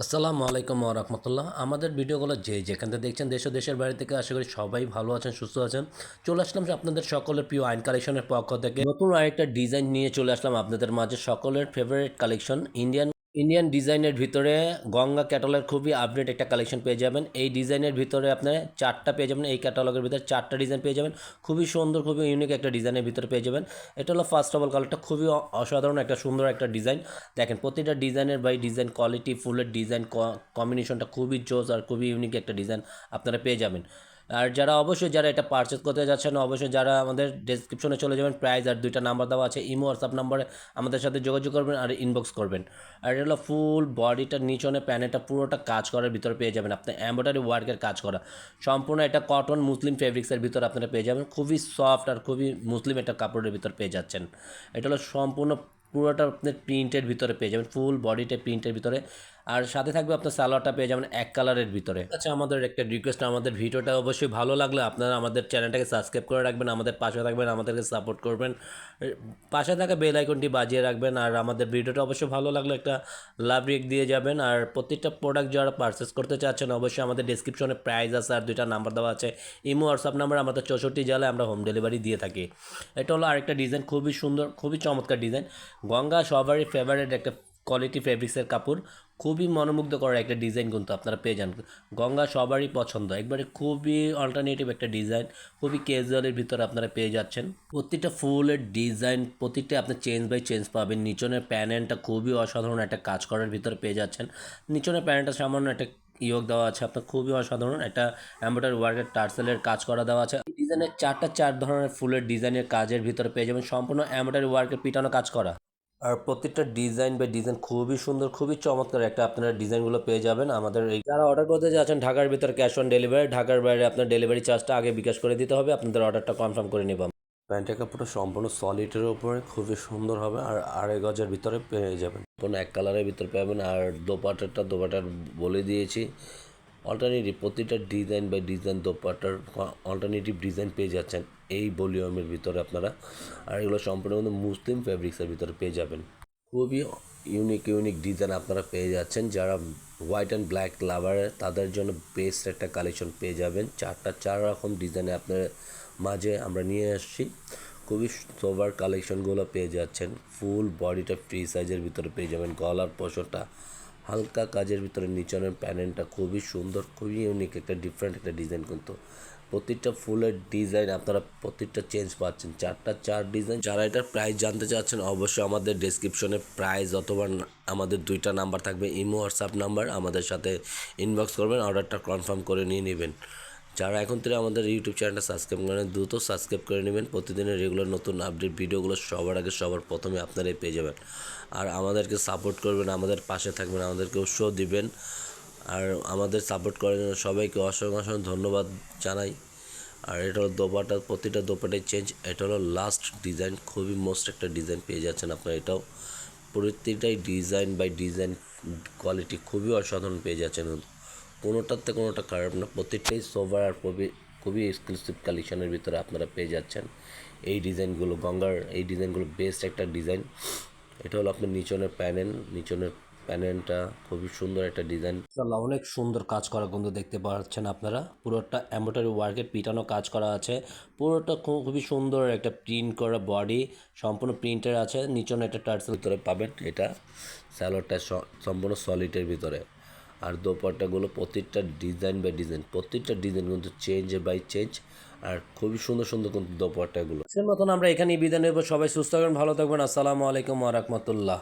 আসসালামু আলাইকুম ওয়া রাহমাতুল্লাহ। আমাদের ভিডিওগুলো যে যেখান থেকে দেখছেন দেশ ও দেশের বাইরে থেকে আশা করি সবাই ভালো আছেন, সুস্থ আছেন। চলে আসলাম যে আপনাদের সকলের প্রিয় আইন কালেকশনের পক্ষ থেকে নতুন আরেকটা ডিজাইন নিয়ে চলে আসলাম আপনাদের মাঝে। সকলের ফেভারিট কালেকশন ইন্ডিয়ান ইন্ডিয়ান ডিজাইনের ভিতরে গঙ্গা ক্যাটালগের খুবই আপডেট একটা কালেকশন পেয়ে যাবেন। এই ডিজাইনের ভিতরে আপনি চারটা পেয়ে যাবেন, এই ক্যাটালগের ভিতরে চারটা ডিজাইন পেয়ে যাবেন। খুবই সুন্দর, খুবই ইউনিক একটা ডিজাইনের ভিতরে পেয়ে যাবেন। এটা হলো ফার্স্ট অফ অল কালারটা খুবই অসাধারণ একটা সুন্দর একটা ডিজাইন। দেখেন প্রতিটা ডিজাইনের বাই ডিজাইন কোয়ালিটি, ফুলের ডিজাইন কম্বিনেশনটা খুবই জোস আর খুবই ইউনিক একটা ডিজাইন আপনারা পেয়ে যাবেন। আর যারা এটা পারচেস করতে যাচ্ছেন, অবশ্যই যারা আমাদের ডেসক্রিপশনে চলে যাবেন, প্রাইস আর দুইটা নাম্বার দেওয়া আছে, ইমো হোয়াটসঅ্যাপ নাম্বারে আমাদের সাথে যোগাযোগ করবেন আর ইনবক্স করবেন। আর এটা হলো ফুল বডিটা নিচনে প্যানেলটা পুরোটা কাজ করার ভিতরে পেয়ে যাবেন, আপনি এমব্রয়ডারি ওয়ার্কের কাজ করা সম্পূর্ণ। এটা কটন মুসলিম ফেব্রিক্সের ভিতরে আপনারা পেয়ে যাবেন, খুবই সফট আর খুবই মুসলিম একটা কাপড়ের ভিতর পেয়ে যাচ্ছেন। এটা হলো সম্পূর্ণ পুরোটা আপনার প্রিন্টের ভিতরে পেয়ে যাবেন, ফুল বডিটা প্রিন্টের ভিতরে। আর সাথে থাকবে আপনার সালোয়ারটা পেয়ে যাবেন এক কালারের ভিতরে। আচ্ছা, আমাদের একটা রিকোয়েস্ট, আমাদের ভিডিওটা অবশ্যই ভালো লাগলে আপনারা আমাদের চ্যানেলটাকে সাবস্ক্রাইব করে রাখবেন, আমাদের পাশে থাকবেন, আমাদেরকে সাপোর্ট করবেন, পাশে থাকা বেল আইকনটি বাজিয়ে রাখবেন। আর আমাদের ভিডিওটা অবশ্যই ভালো লাগলে একটা লাভ রেক দিয়ে যাবেন। আর প্রত্যেকটা প্রোডাক্ট যারা পারচেস করতে চাচ্ছেন, অবশ্যই আমাদের ডিসক্রিপশনে প্রাইস আছে আর দুইটা নাম্বার দেওয়া আছে, ইমো হোয়াটসঅ্যাপ নাম্বার। আমাদের 64 জেলায় আমরা হোম ডেলিভারি দিয়ে থাকি। এটা হলো আরেকটা ডিজাইন, খুবই সুন্দর, খুবই চমৎকার ডিজাইন। গঙ্গা সবারই ফেভারিট একটা কোয়ালিটি ফেব্রিক্সের কাপড়, খুবই মনোমুগ্ধ করার একটা ডিজাইন কিন্তু আপনারা পেয়ে যান। গঙ্গা সবারই পছন্দ, একবারে খুবই অল্টারনেটিভ একটা ডিজাইন, খুবই ক্যাজুয়ালের ভিতরে আপনারা পেয়ে যাচ্ছেন। প্রতিটা ফুলের ডিজাইন, প্রতিটা আপনি চেঞ্জ বাই চেঞ্জ পাবেন। নিচনের প্যানেলটা খুবই অসাধারণ একটা কাজ করার ভিতরে পেয়ে যাচ্ছেন। নিচনের প্যানেলটা সামান্য একটা ইয়োগ দেওয়া আছে আপনার, খুবই অসাধারণ একটা এমব্রয়ডারি ওয়ার্কের টার্সেলের কাজ করা দেওয়া আছে। ডিজাইনের চার ধরনের ফুলের ডিজাইনের কাজের ভিতরে পেয়ে যাবেন, সম্পূর্ণ এমব্রয়ডারি ওয়ার্কের পিটানো কাজ করা। আর প্রত্যেকটা ডিজাইন বাই ডিজাইন খুবই সুন্দর, খুবই চমৎকার একটা আপনারা ডিজাইনগুলো পেয়ে যাবেন। আমাদের এই যারা অর্ডার করতে যাচ্ছেন ঢাকার ভিতরে ক্যাশ অন ডেলিভারি, ঢাকার বাইরে আপনার ডেলিভারি চার্জটা আগে বিকাশ করে দিতে হবে, আপনাদের অর্ডারটা কনফার্ম করে নেব। প্যান্টের কাপড়টা সম্পূর্ণ সলিডের উপরে খুবই সুন্দর হবে আর আড়াই গজের ভিতরে পেয়ে যাবেন, সম্পূর্ণ এক কালারের ভিতরে পাবেন। আর দোপাটার বলে দিয়েছি অল্টারনেটিভ, প্রতিটা ডিজাইন বাই ডিজাইন দোপাট্টার অল্টারনেটিভ ডিজাইন পেয়ে যাচ্ছেন এই ভলিউমের ভিতরে আপনারা। আর এগুলো সম্পূর্ণ মুসলিম ফেব্রিক্সের ভিতরে পেয়ে যাবেন, খুবই ইউনিক ডিজাইন আপনারা পেয়ে যাচ্ছেন। যারা হোয়াইট অ্যান্ড ব্ল্যাক লাভারের তাদের জন্য বেস্ট একটা কালেকশন পেয়ে যাবেন। চার রকম ডিজাইনে আপনার মাঝে আমরা নিয়ে আসছি, খুবই সোবার কালেকশনগুলো পেয়ে যাচ্ছেন। ফুল বডিটা ফ্রি সাইজের ভিতরে পেয়ে যাবেন, গলার পশোটা হালকা কাজের ভিতরে, নিচনের প্যানেলটা খুবই সুন্দর, খুবই ইউনিক একটা ডিফারেন্ট একটা ডিজাইন। কিন্তু প্রত্যেকটা ফুলের ডিজাইন আপনারা প্রত্যেকটা চেঞ্জ পাচ্ছেন, চার ডিজাইন। যারা এটার প্রাইস জানতে চাচ্ছেন, অবশ্যই আমাদের ডেসক্রিপশনে প্রাইস অথবা আমাদের দুইটা নাম্বার থাকবে, ইমো হোয়াটসঅ্যাপ নাম্বার, আমাদের সাথে ইনবক্স করবেন, অর্ডারটা কনফার্ম করে নিয়ে নেবেন। যারা এখন থেকে আমাদের ইউটিউব চ্যানেলটা সাবস্ক্রাইব করেন, দ্রুত সাবস্ক্রাইব করে নেবেন। প্রতিদিনের রেগুলার নতুন আপডেট ভিডিওগুলো সবার আগে সবার প্রথমে আপনারাই পেয়ে যাবেন। আর আমাদেরকে সাপোর্ট করবেন, আমাদের পাশে থাকবেন, আমাদেরকে উৎসাহ দিবেন। আর আমাদের সাপোর্ট করার জন্য সবাইকে অসংখ্য ধন্যবাদ জানাই। আর এটা হলো দোপাটা, প্রতিটা দোপাটাই চেঞ্জ। এটা হলো লাস্ট ডিজাইন, খুবই মোস্ট একটা ডিজাইন পেয়ে যাচ্ছেন আপনারা। এটাও প্রতিটাই ডিজাইন বাই ডিজাইন কোয়ালিটি খুবই অসাধারণ পেয়ে যাচ্ছেন, কোনোটার থেকে কোনোটা খারাপ না। প্রত্যেকটাই সোভার আর খুবই এক্সক্লুসিভ কালেকশনের ভিতরে আপনারা পেয়ে যাচ্ছেন এই ডিজাইনগুলো। গঙ্গার এই ডিজাইনগুলো বেস্ট একটা ডিজাইন। এটা হলো আপনার নিচনের প্যানেলটা খুবই সুন্দর একটা ডিজাইন, অনেক সুন্দর কাজ করা কিন্তু দেখতে পাচ্ছেন আপনারা। পুরোটা এমব্রয়ডারি ওয়ার্কের পিটানো কাজ করা আছে, পুরোটা খুবই সুন্দর একটা প্রিন্ট করা বডি, সম্পূর্ণ প্রিন্টের আছে। নিচনে একটা টার্সেল ভিতরে পাবেন, এটা স্যালোয়ারটা সম্পূর্ণ সলিডের ভিতরে। আর দোপাট্টাগুলো প্রত্যেকটা ডিজাইন বাই ডিজাইন, প্রত্যেকটা ডিজাইন কিন্তু চেঞ্জ বাই চেঞ্জ। আর খুবই সুন্দর সুন্দর কিন্তু দোপাট্টাগুলো। সে মতন আমরা এখানেই বিদায় নেব। সবাই সুস্থ থাকবেন, ভালো থাকবেন। আসসালামু আলাইকুম ওয়া রাহমাতুল্লাহ।